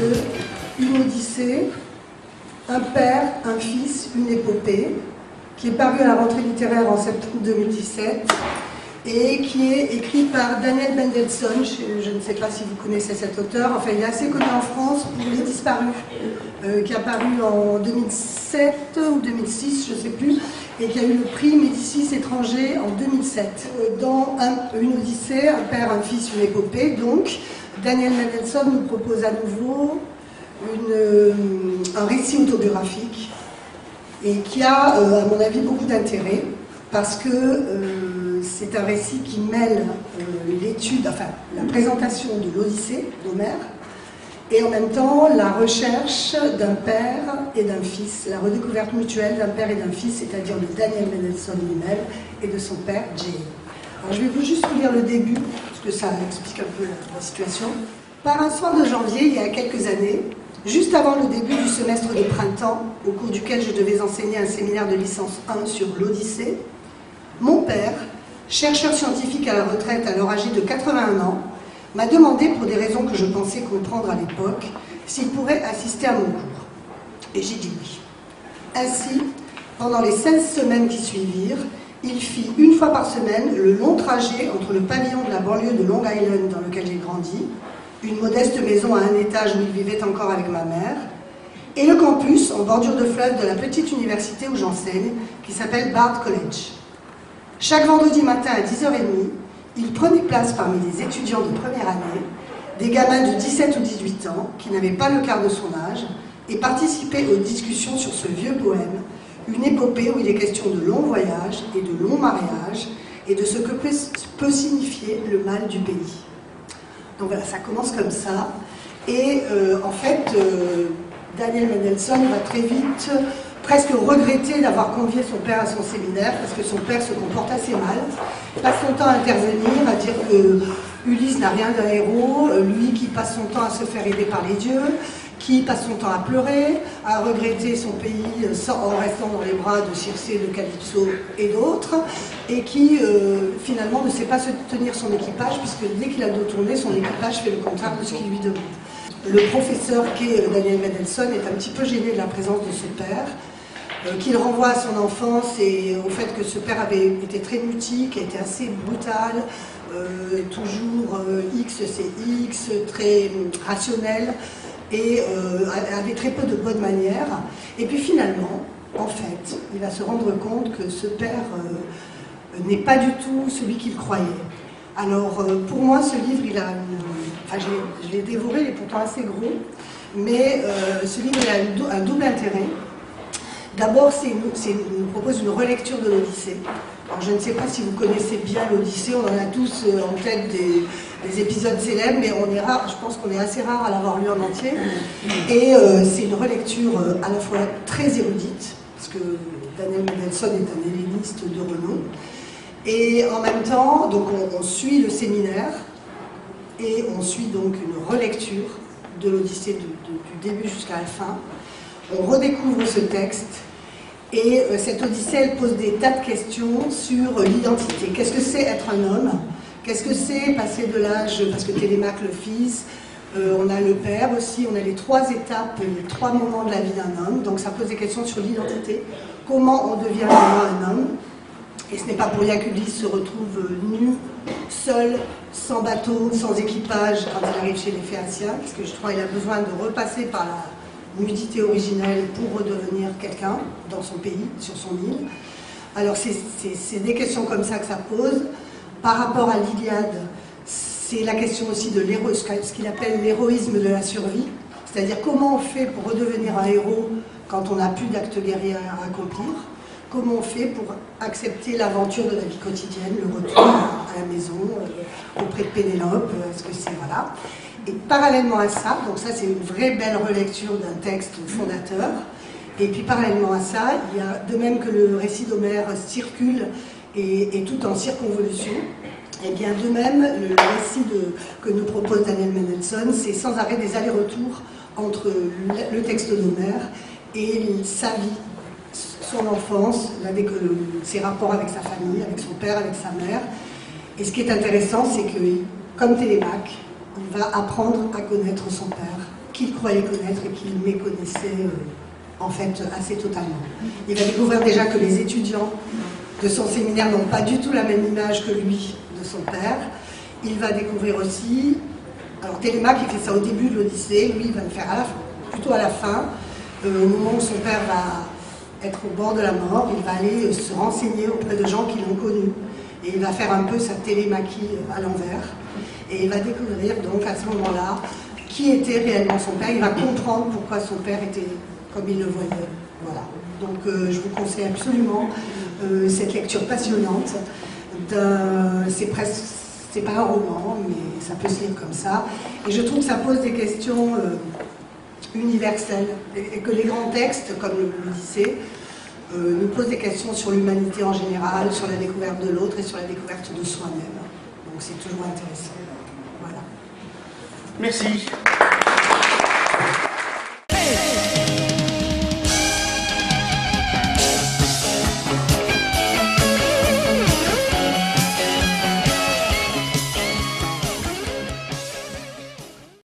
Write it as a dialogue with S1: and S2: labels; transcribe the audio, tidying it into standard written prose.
S1: de Une Odyssée, un père, un fils, une épopée, qui est paru à la rentrée littéraire en septembre 2017 et qui est écrit par Daniel Mendelsohn. Je ne sais pas si vous connaissez cet auteur, enfin il est assez connu en France pour Les Disparus, qui est apparu en 2007 ou 2006, je ne sais plus, et qui a eu le prix Médicis étranger en 2007. Dans Une Odyssée, un père, un fils, une épopée, donc, Daniel Mendelsohn nous propose à nouveau un récit autobiographique et qui a, à mon avis, beaucoup d'intérêt parce que c'est un récit qui mêle l'étude, enfin la présentation de l'Odyssée d'Homère et en même temps la recherche d'un père et d'un fils, la redécouverte mutuelle d'un père et d'un fils, c'est-à-dire de Daniel Mendelsohn lui-même et de son père, Jay. Alors je vais juste vous lire le début, parce que ça explique un peu la situation. Par un soir de janvier, il y a quelques années, juste avant le début du semestre de printemps, au cours duquel je devais enseigner un séminaire de licence 1 sur l'Odyssée, mon père, chercheur scientifique à la retraite alors âgé de 81 ans, m'a demandé, pour des raisons que je pensais comprendre à l'époque, s'il pourrait assister à mon cours. Et j'ai dit oui. Ainsi, pendant les 16 semaines qui suivirent, il fit une fois par semaine le long trajet entre le pavillon de la banlieue de Long Island dans lequel j'ai grandi, une modeste maison à un étage où il vivait encore avec ma mère, et le campus en bordure de fleuve de la petite université où j'enseigne, qui s'appelle Bard College. Chaque vendredi matin à 10h30, il prenait place parmi les étudiants de première année, des gamins de 17 ou 18 ans qui n'avaient pas le quart de son âge, et participait aux discussions sur ce vieux poème, une épopée où il est question de longs voyages et de longs mariages, et de ce que peut signifier le mal du pays. Donc voilà, ça commence comme ça. Et en fait, Daniel Mendelsohn va très vite presque regretter d'avoir convié son père à son séminaire, parce que son père se comporte assez mal. Il passe son temps à intervenir, à dire que Ulysse n'a rien d'un héros, lui qui passe son temps à se faire aider par les dieux, qui passe son temps à pleurer, à regretter son pays en restant dans les bras de Circé, de Calypso et d'autres, et qui finalement ne sait pas se tenir son équipage, puisque dès qu'il a le dos tourné, son équipage fait le contraire de ce qu'il lui demande. Le professeur qu'est Daniel Mendelsohn est un petit peu gêné de la présence de ce père, qu'il renvoie à son enfance et au fait que ce père avait été très mutique, était assez brutal, toujours X c'est X, très rationnel, et avait très peu de bonnes manières. Et puis finalement, en fait, il va se rendre compte que ce père n'est pas du tout celui qu'il croyait. Alors pour moi, ce livre, il a enfin, je l'ai dévoré, il est pourtant assez gros, mais ce livre il a un double intérêt. D'abord, il nous propose une relecture de l'Odyssée. Alors, je ne sais pas si vous connaissez bien l'Odyssée, on en a tous en tête des épisodes célèbres, mais on est rare, je pense qu'on est assez rare à l'avoir lu en entier. Et c'est une relecture à la fois très érudite, parce que Daniel Mendelsohn est un helléniste de renom, et en même temps, donc on suit le séminaire, et on suit donc une relecture de l'Odyssée du début jusqu'à la fin. On redécouvre ce texte et cette Odyssée, elle pose des tas de questions sur l'identité. Qu'est-ce que c'est être un homme? Qu'est-ce que c'est passer de l'âge, parce que Télémaque le fils, on a le père aussi, on a les trois étapes, les trois moments de la vie d'un homme, donc ça pose des questions sur l'identité. Comment on devient un homme? Et ce n'est pas pour rien qu'Ulysse se retrouve nu, seul, sans bateau, sans équipage quand il arrive chez les Phéaciens, parce que je crois qu'il a besoin de repasser par la nudité originelle pour redevenir quelqu'un dans son pays, sur son île. Alors c'est des questions comme ça que ça pose. Par rapport à l'Iliade, c'est la question aussi de ce qu'il appelle l'héroïsme de la survie, c'est-à-dire comment on fait pour redevenir un héros quand on n'a plus d'actes guerriers à accomplir, comment on fait pour accepter l'aventure de la vie quotidienne, le retour à la maison, auprès de Pénélope, est-ce que c'est, voilà. Et parallèlement à ça, donc ça c'est une vraie belle relecture d'un texte fondateur, et puis parallèlement à ça, il y a, de même que le récit d'Homère circule et tout en circonvolution, et bien de même, le récit que nous propose Daniel Mendelsohn, c'est sans arrêt des allers-retours entre le texte d'Homère et sa vie, son enfance, ses rapports avec sa famille, avec son père, avec sa mère. Et ce qui est intéressant, c'est que, comme Télémaque, il va apprendre à connaître son père, qu'il croyait connaître et qu'il méconnaissait en fait assez totalement. Il va découvrir déjà que les étudiants de son séminaire n'ont pas du tout la même image que lui de son père. Il va découvrir aussi, alors Télémaque il fait ça au début de l'Odyssée, lui il va le faire plutôt à la fin, au moment où son père va être au bord de la mort, il va aller se renseigner auprès de gens qui l'ont connu. Et il va faire un peu sa télémaquie à l'envers. Et il va découvrir donc à ce moment-là qui était réellement son père. Il va comprendre pourquoi son père était comme il le voyait. Voilà. Donc je vous conseille absolument cette lecture passionnante. C'est pas un roman, mais ça peut se lire comme ça. Et je trouve que ça pose des questions universelles. Et que les grands textes, comme l'Odyssée, nous posent des questions sur l'humanité en général, sur la découverte de l'autre et sur la découverte de soi-même. Donc c'est toujours intéressant. Voilà.
S2: Merci.